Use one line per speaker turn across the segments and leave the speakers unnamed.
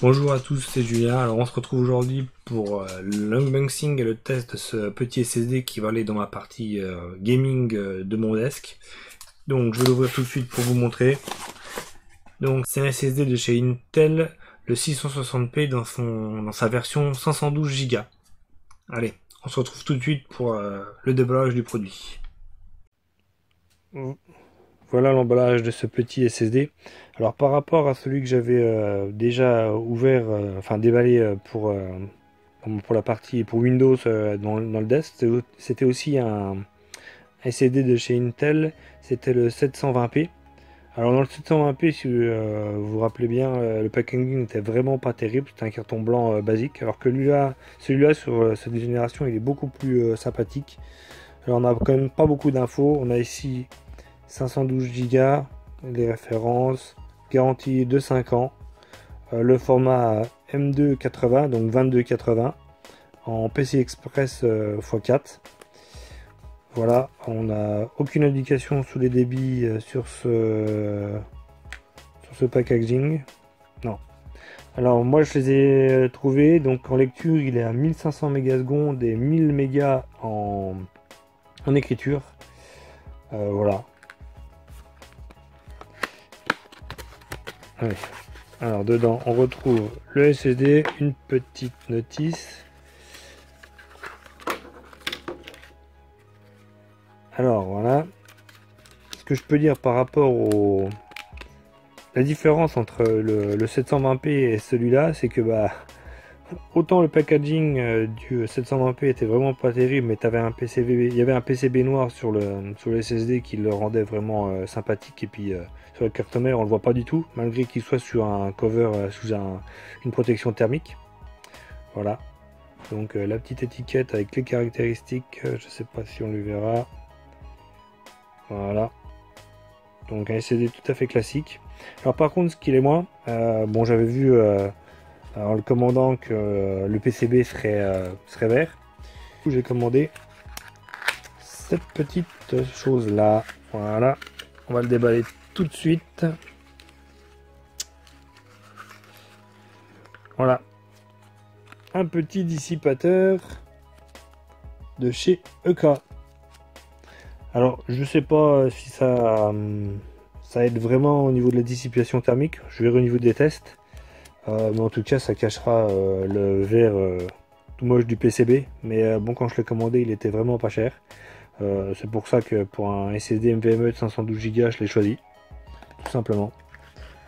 Bonjour à tous, c'est Julien. Alors on se retrouve aujourd'hui pour l'unboxing et le test de ce petit SSD qui va aller dans ma partie gaming de mon desk. Donc je vais l'ouvrir tout de suite pour vous montrer. Donc c'est un SSD de chez Intel, le 660p dans sa version 512 Go. Allez, on se retrouve tout de suite pour le déballage du produit. Voilà l'emballage de ce petit SSD. Alors par rapport à celui que j'avais déjà ouvert, enfin déballé pour la partie pour Windows dans le desk, c'était aussi un SSD de chez Intel, c'était le 720p. Alors dans le 720p, si vous vous rappelez bien, le packaging n'était vraiment pas terrible, c'était un carton blanc basique, alors que celui-là sur cette génération il est beaucoup plus sympathique. Alors on n'a quand même pas beaucoup d'infos, on a ici 512 Go, les références, garantie de 5 ans, le format M280, donc 2280, en PC Express x4. Voilà, on n'a aucune indication sous les débits sur ce packaging. Non. Alors moi je les ai trouvés, donc en lecture il est à 1500 mégasecondes et 1000 mégas en écriture. Voilà. Allez. Alors dedans on retrouve le SSD, une petite notice. Alors voilà. Ce que je peux dire par rapport la différence entre le 720p et celui-là, c'est que autant le packaging du 720p était vraiment pas terrible, mais il y avait un PCB noir sur le SSD qui le rendait vraiment sympathique, et puis sur la carte mère on le voit pas du tout, malgré qu'il soit sur un cover sous une protection thermique. Voilà, donc la petite étiquette avec les caractéristiques, je sais pas si on le verra. Voilà, donc un SSD tout à fait classique. Alors par contre ce qu'il est moins, bon j'avais vu en le commandant que le PCB serait vert. Du coup j'ai commandé cette petite chose là. Voilà, on va le déballer tout de suite. Voilà, un petit dissipateur de chez EK. Alors je sais pas si ça aide vraiment au niveau de la dissipation thermique, je verrai au niveau des tests. Mais en tout cas ça cachera le verre tout moche du PCB, mais bon, quand je l'ai commandé il était vraiment pas cher. C'est pour ça que pour un SSD NVMe de 512 Go je l'ai choisi, tout simplement.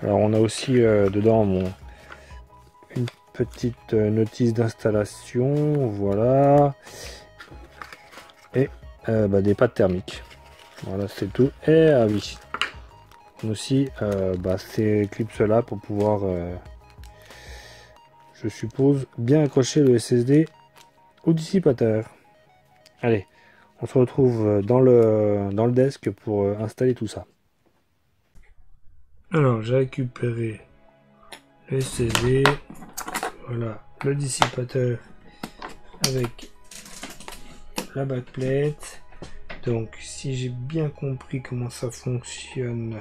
Alors on a aussi dedans une petite notice d'installation, voilà, et des pads thermiques. Voilà, c'est tout. Et ah oui, aussi ces clips là pour pouvoir je suppose bien accrocher le SSD au dissipateur. Allez, on se retrouve dans le desk pour installer tout ça. Alors j'ai récupéré le SSD, voilà, le dissipateur avec la backplate. Donc si j'ai bien compris comment ça fonctionne,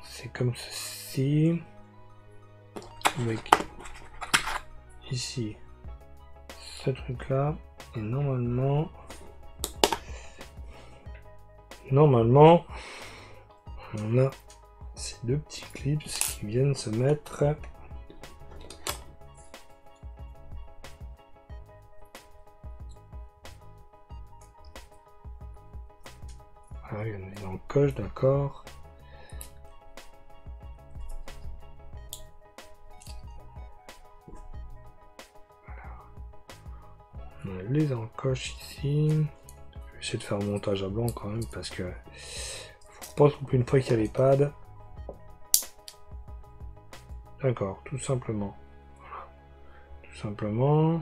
c'est comme ceci, avec ici ce truc là, et normalement on a ces deux petits clips qui viennent se mettre il y en a en coche, d'accord. On a les encoches ici. Je vais essayer de faire un montage à blanc quand même, parce que faut pas couper une fois qu'il y a les pads. D'accord, tout simplement. Voilà. Tout simplement.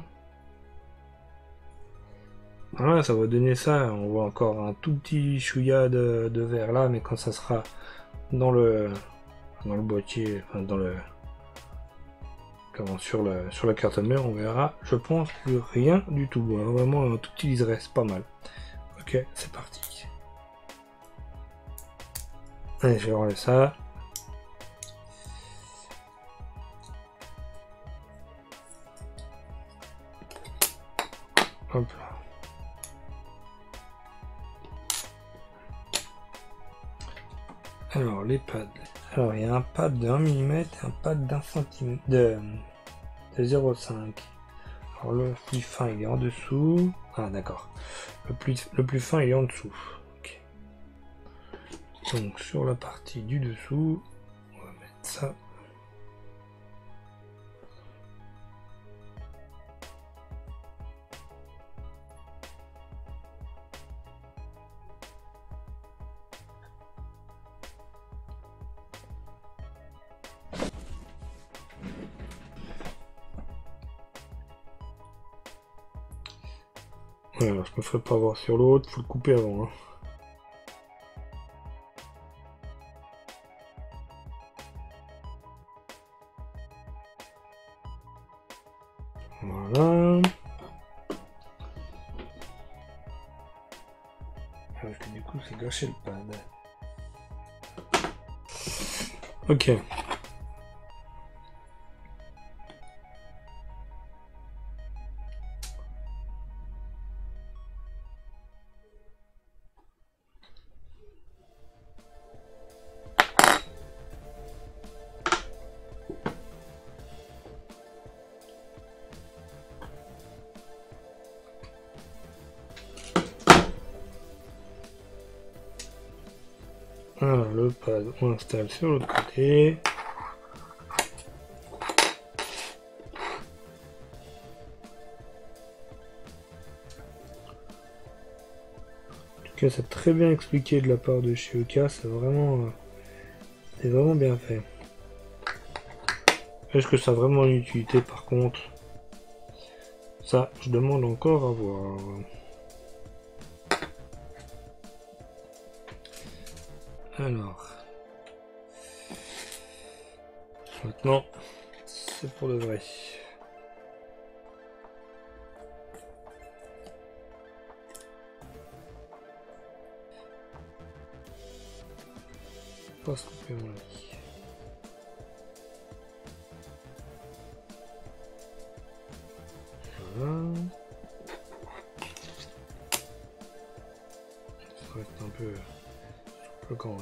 Voilà, ça va donner ça. On voit encore un tout petit chouïa de verre là, mais quand ça sera dans le boîtier, enfin sur la carte mère, on verra. Je pense que rien du tout. Vraiment un tout petit liseré, c'est pas mal. Ok, c'est parti. Allez, je vais enlever ça. Alors les pads. Alors il y a un pad de 1 mm et un pad d'1 cm de 0,5. Alors le plus fin il est en dessous. Ah d'accord. Le plus fin il est en dessous. Okay. Donc sur la partie du dessous, on va mettre ça. Ouais, alors je me ferai pas avoir sur l'autre, faut le couper avant. Hein. Voilà. Parce que du coup c'est gâché le pad. Ok. Alors le pad on l'installe sur l'autre côté. C'est très bien expliqué de la part de chez Oka, c'est vraiment bien fait. Est-ce que ça a vraiment une utilité par contre? Ça, je demande encore à voir. Alors, maintenant, c'est pour de vrai. Pas se couper mon lit. Voilà. Ça reste un peu quand même.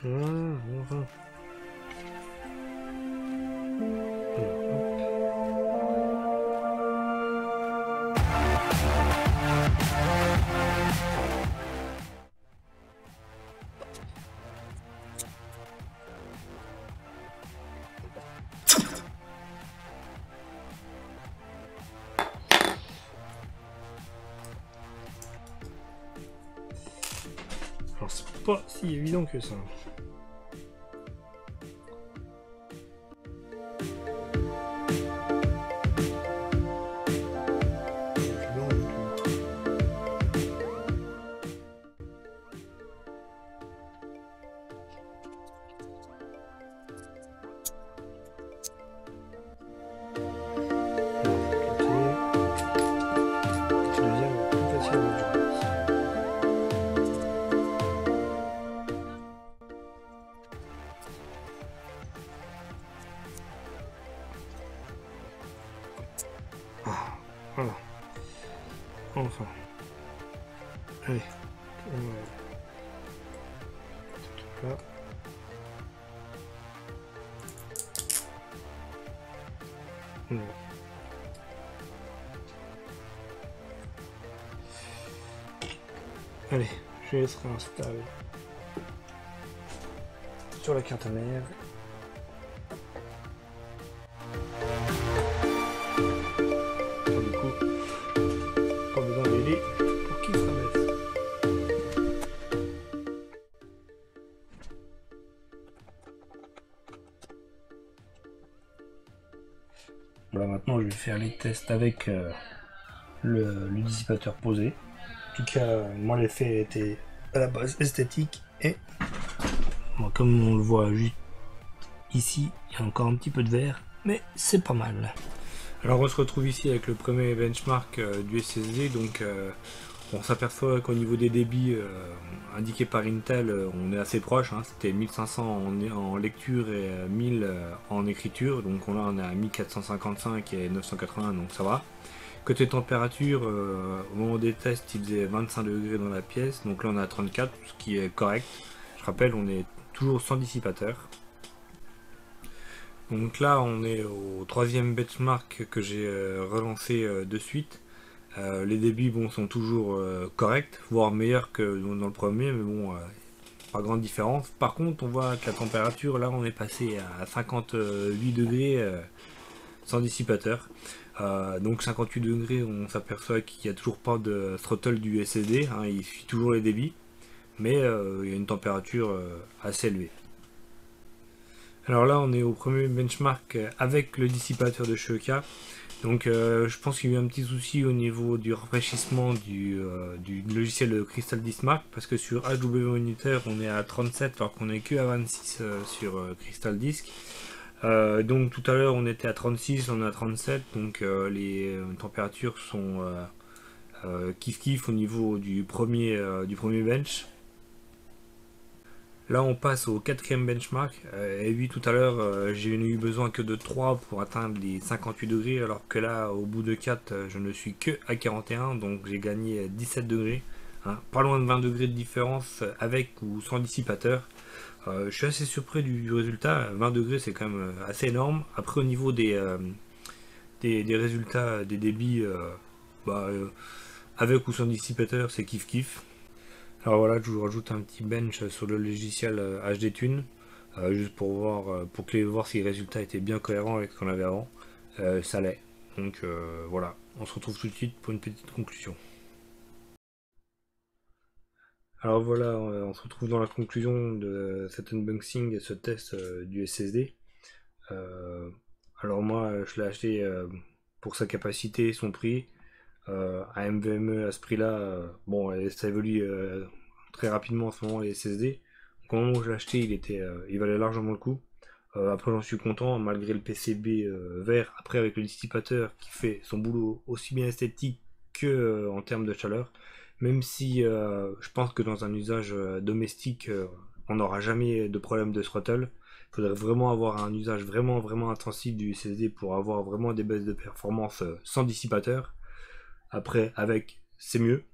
Voilà, enfin. Alors c'est pas si évident que ça. Voilà. Enfin. Allez. Là. Allez, je laisserai installer sur la carte mère. Du coup, pas besoin d'aider pour qu'il se rabaisse. Voilà, maintenant je vais faire les tests avec le dissipateur posé. En tout cas, moi l'effet était à la base esthétique et bon, comme on le voit juste ici, il y a encore un petit peu de vert, mais c'est pas mal. Alors on se retrouve ici avec le premier benchmark du SSD, donc on s'aperçoit qu'au niveau des débits indiqués par Intel, on est assez proche, hein. C'était 1500 en lecture et 1000 en écriture, donc là on est à 1455 et 980, donc ça va. Côté température, au moment des tests, il faisait 25 degrés dans la pièce, donc là on est à 34, ce qui est correct. Je rappelle, on est toujours sans dissipateur. Donc là on est au troisième benchmark que j'ai relancé de suite. Les débits bon, sont toujours corrects, voire meilleurs que dans le premier, mais bon, pas grande différence. Par contre, on voit que la température, là, on est passé à 58 degrés sans dissipateur. Donc 58 degrés, on s'aperçoit qu'il n'y a toujours pas de throttle du SSD, hein, il suit toujours les débits, mais il y a une température assez élevée. Alors là, on est au premier benchmark avec le dissipateur de Shuoka. Donc je pense qu'il y a eu un petit souci au niveau du rafraîchissement du logiciel de Crystal Disk Mark, parce que sur HW Monitor on est à 37 alors qu'on est que à 26 sur Crystal Disk. Donc tout à l'heure on était à 36, on est à 37, donc les températures sont kiff kiff au niveau du premier bench. Là on passe au quatrième benchmark, et oui tout à l'heure j'ai eu besoin que de 3 pour atteindre les 58 degrés, alors que là au bout de 4 je ne suis que à 41, donc j'ai gagné 17 degrés, hein, pas loin de 20 degrés de différence avec ou sans dissipateur. Je suis assez surpris du résultat, 20 degrés c'est quand même assez énorme. Après au niveau des résultats des débits, avec ou sans dissipateur c'est kiff kiff. Alors voilà, je vous rajoute un petit bench sur le logiciel HDTune, juste pour voir, voir si les résultats étaient bien cohérents avec ce qu'on avait avant. Ça l'est. Donc voilà, on se retrouve tout de suite pour une petite conclusion. Alors voilà, on se retrouve dans la conclusion de cet unboxing et ce test du SSD. Alors moi, je l'ai acheté pour sa capacité, son prix. Un NVMe à ce prix-là, bon, ça évolue très rapidement en ce moment les SSD. Donc, au moment où je l'ai acheté, il valait largement le coup. Après, j'en suis content, malgré le PCB vert. Après, avec le dissipateur qui fait son boulot aussi bien esthétique que en termes de chaleur. Même si je pense que dans un usage domestique, on n'aura jamais de problème de throttle. Il faudrait vraiment avoir un usage vraiment intensif du SSD pour avoir vraiment des baisses de performance sans dissipateur. Après, avec, c'est mieux.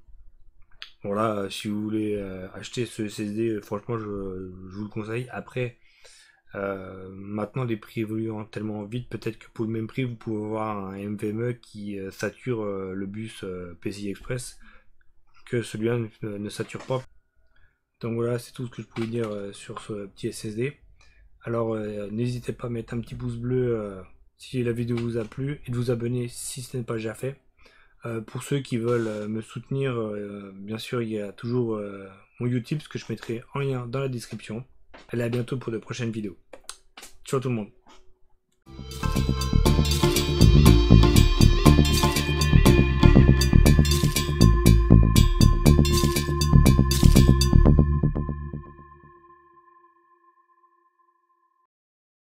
Voilà, si vous voulez acheter ce SSD, franchement, je vous le conseille. Après, maintenant, les prix évoluent tellement vite, peut-être que pour le même prix, vous pouvez avoir un NVMe qui sature le bus PCI Express, que celui-là ne sature pas. Donc voilà, c'est tout ce que je pouvais dire sur ce petit SSD. Alors, n'hésitez pas à mettre un petit pouce bleu si la vidéo vous a plu, et de vous abonner si ce n'est pas déjà fait. Pour ceux qui veulent me soutenir, bien sûr, il y a toujours mon YouTube, ce que je mettrai en lien dans la description. Allez, à bientôt pour de prochaines vidéos. Ciao tout le monde.